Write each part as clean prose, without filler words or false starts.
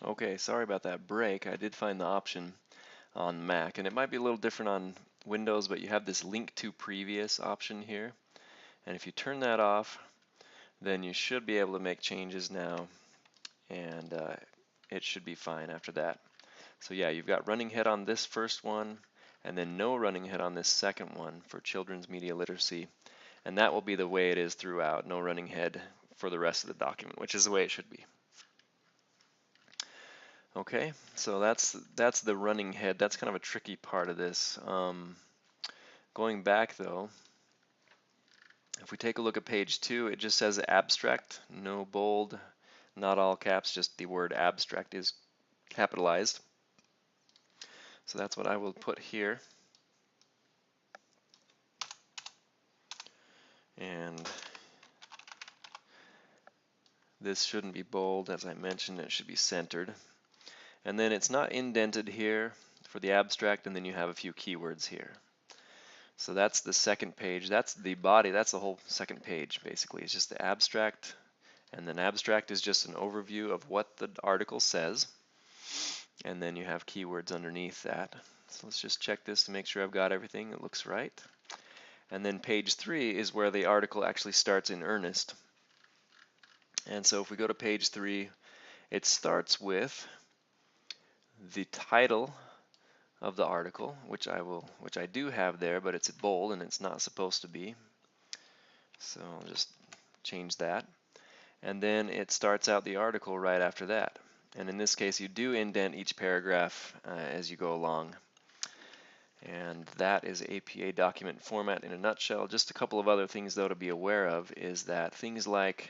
Okay, sorry about that break. I did find the option on Mac, and it might be a little different on Windows, but you have this link to previous option here. And if you turn that off, then you should be able to make changes now, and it should be fine after that. So yeah, you've got running head on this first one, and then no running head on this second one for children's media literacy. And that will be the way it is throughout, no running head for the rest of the document, which is the way it should be. Okay, so that's the running head. That's kind of a tricky part of this. Going back though, if we take a look at page 2, it just says abstract, no bold, not all caps, just the word abstract is capitalized. So that's what I will put here. And this shouldn't be bold, as I mentioned, it should be centered. And then it's not indented here for the abstract, and then you have a few keywords here. So that's the second page. That's the body. That's the whole second page, basically. It's just the abstract, and then abstract is just an overview of what the article says, and then you have keywords underneath that. So let's just check this to make sure I've got everything. It looks right. And then page 3 is where the article actually starts in earnest. And so if we go to page 3, it starts with the title of the article, which I do have there, but it's bold and it's not supposed to be. So I'll just change that. And then it starts out the article right after that. And in this case, you do indent each paragraph as you go along. And that is APA document format in a nutshell. Just a couple of other things though to be aware of is that things like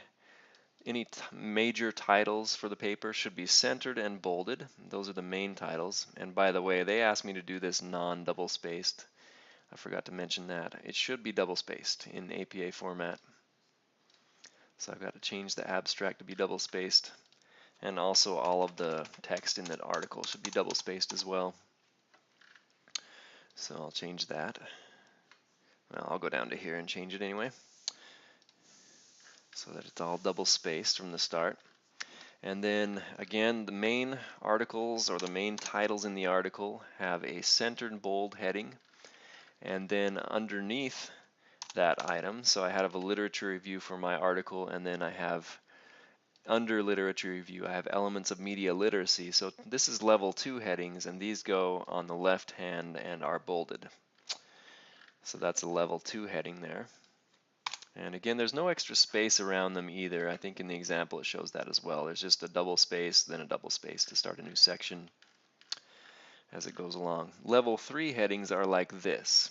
any major titles for the paper should be centered and bolded. Those are the main titles. And by the way, they asked me to do this non-double spaced. I forgot to mention that. It should be double spaced in APA format. So I've got to change the abstract to be double spaced. And also all of the text in that article should be double spaced as well. So I'll change that. Well, I'll go down to here and change it anyway, so that it's all double spaced from the start. And then again, the main articles or the main titles in the article have a centered bold heading, and then underneath that item, so I have a literature review for my article, and then I have under literature review I have elements of media literacy. So this is level 2 headings, and these go on the left hand and are bolded. So that's a level 2 heading there. And again, there's no extra space around them either. I think in the example it shows that as well. There's just a double space, then a double space to start a new section as it goes along. Level 3 headings are like this.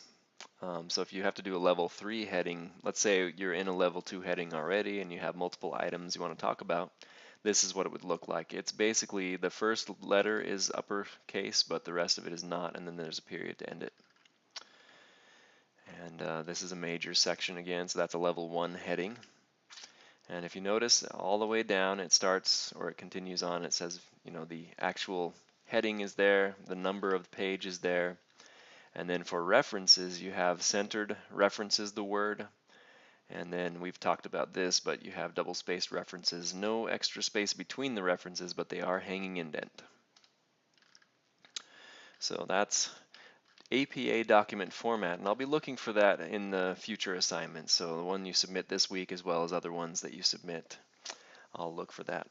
So if you have to do a level 3 heading, let's say you're in a level 2 heading already and you have multiple items you want to talk about, this is what it would look like. It's basically the first letter is uppercase, but the rest of it is not, and then there's a period to end it. And this is a major section again, so that's a level 1 heading. And if you notice all the way down, it starts, or it continues on, it says, the actual heading is there, the number of the page is there, and then for references, you have centered references the word, and then we've talked about this, but you have double-spaced references, no extra space between the references, but they are hanging indent. So that's APA document format, and I'll be looking for that in the future assignments. So the one you submit this week as well as other ones that you submit, I'll look for that.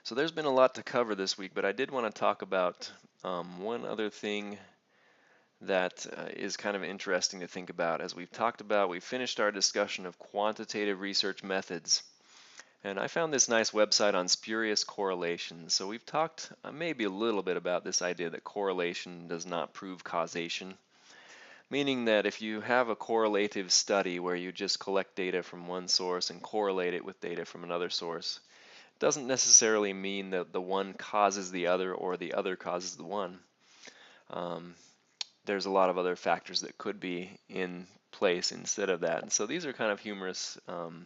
So there's been a lot to cover this week, but I did want to talk about one other thing that is kind of interesting to think about. As we've talked about, we finished our discussion of quantitative research methods. And I found this nice website on spurious correlations. So we've talked maybe a little bit about this idea that correlation does not prove causation, meaning that if you have a correlative study where you just collect data from one source and correlate it with data from another source, it doesn't necessarily mean that the one causes the other or the other causes the one. There's a lot of other factors that could be in place instead of that. And so these are kind of humorous,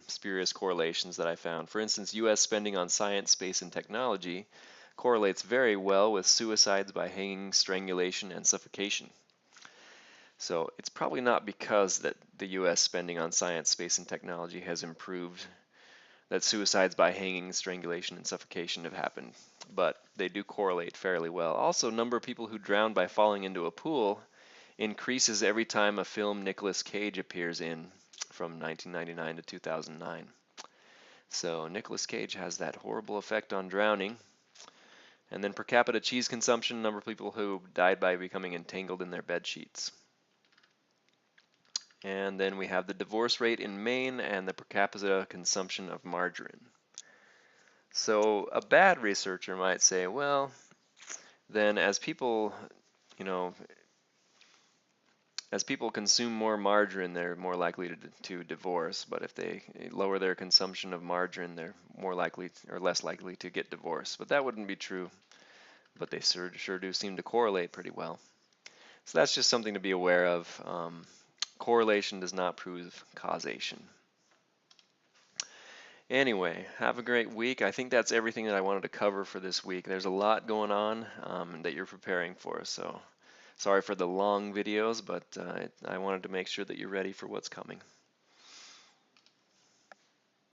spurious correlations that I found. For instance, U.S. spending on science, space, and technology correlates very well with suicides by hanging, strangulation, and suffocation. So it's probably not because that the U.S. spending on science, space, and technology has improved that suicides by hanging, strangulation, and suffocation have happened, but they do correlate fairly well. Also, number of people who drown by falling into a pool increases every time a film Nicolas Cage appears in from 1999 to 2009. So Nicolas Cage has that horrible effect on drowning. And then per capita cheese consumption, number of people who died by becoming entangled in their bed sheets. And then we have the divorce rate in Maine and the per capita consumption of margarine. So a bad researcher might say, well, then as people, you know, as people consume more margarine, they're more likely to divorce. But if they lower their consumption of margarine, they're more likely or less likely to get divorced. But that wouldn't be true. But they sure do seem to correlate pretty well. So that's just something to be aware of. Correlation does not prove causation. Anyway, have a great week. I think that's everything that I wanted to cover for this week. There's a lot going on that you're preparing for, so sorry for the long videos, but I wanted to make sure that you're ready for what's coming.